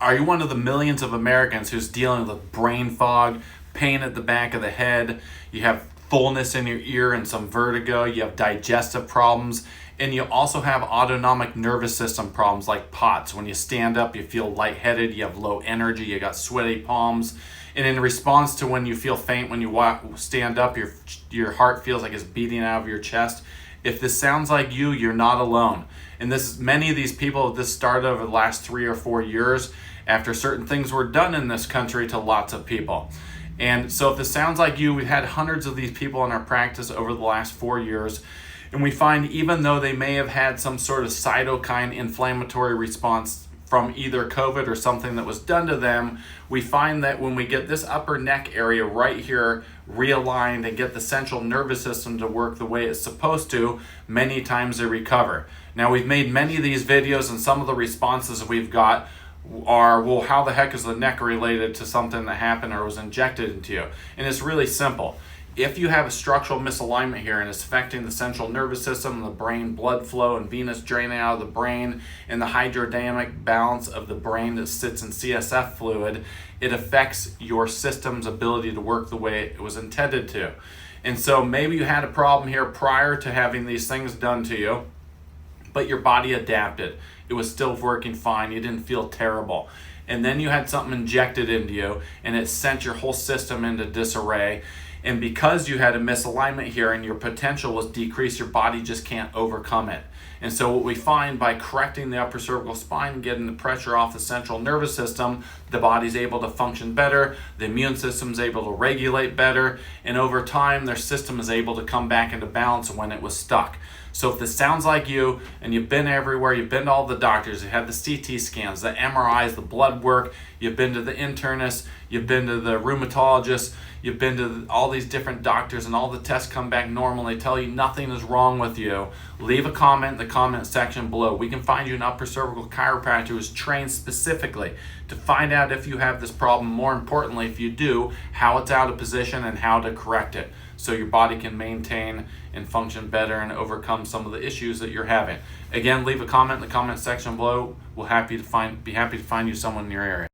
Are you one of the millions of Americans who's dealing with brain fog, pain at the back of the head, you have fullness in your ear and some vertigo, you have digestive problems, and you also have autonomic nervous system problems like POTS? When you stand up, you feel lightheaded, you have low energy, you got sweaty palms, and in response to when you feel faint when you stand up, your heart feels like it's beating out of your chest. If this sounds like you, you're not alone. And many of these people, this started over the last 3 or 4 years after certain things were done in this country to lots of people. And so if this sounds like you, we've had hundreds of these people in our practice over the last 4 years. And we find even though they may have had some sort of cytokine inflammatory response from either COVID or something that was done to them, we find that when we get this upper neck area right here realigned and get the central nervous system to work the way it's supposed to, many times they recover. Now, we've made many of these videos, and some of the responses we've got are, well, how the heck is the neck related to something that happened or was injected into you? And it's really simple. If you have a structural misalignment here and it's affecting the central nervous system, the brain blood flow and venous draining out of the brain, and the hydrodynamic balance of the brain that sits in CSF fluid, it affects your system's ability to work the way it was intended to. And so maybe you had a problem here prior to having these things done to you, but your body adapted. It was still working fine. You didn't feel terrible. And then you had something injected into you and it sent your whole system into disarray. And because you had a misalignment here and your potential was decreased, your body just can't overcome it. And so what we find by correcting the upper cervical spine and getting the pressure off the central nervous system, the body's able to function better, the immune system's able to regulate better, and over time their system is able to come back into balance when it was stuck. So if this sounds like you, and you've been everywhere, you've been to all the doctors, you had the CT scans, the MRIs, the blood work, you've been to the internist, you've been to the rheumatologist, you've been to all these different doctors, and all the tests come back normal, they tell you nothing is wrong with you, leave a comment in the comment section below. We can find you an upper cervical chiropractor who's trained specifically to find out if you have this problem, more importantly, if you do, how it's out of position and how to correct it, so your body can maintain and function better and overcome some of the issues that you're having. Again, leave a comment in the comment section below. We'll be happy to find you someone in your area.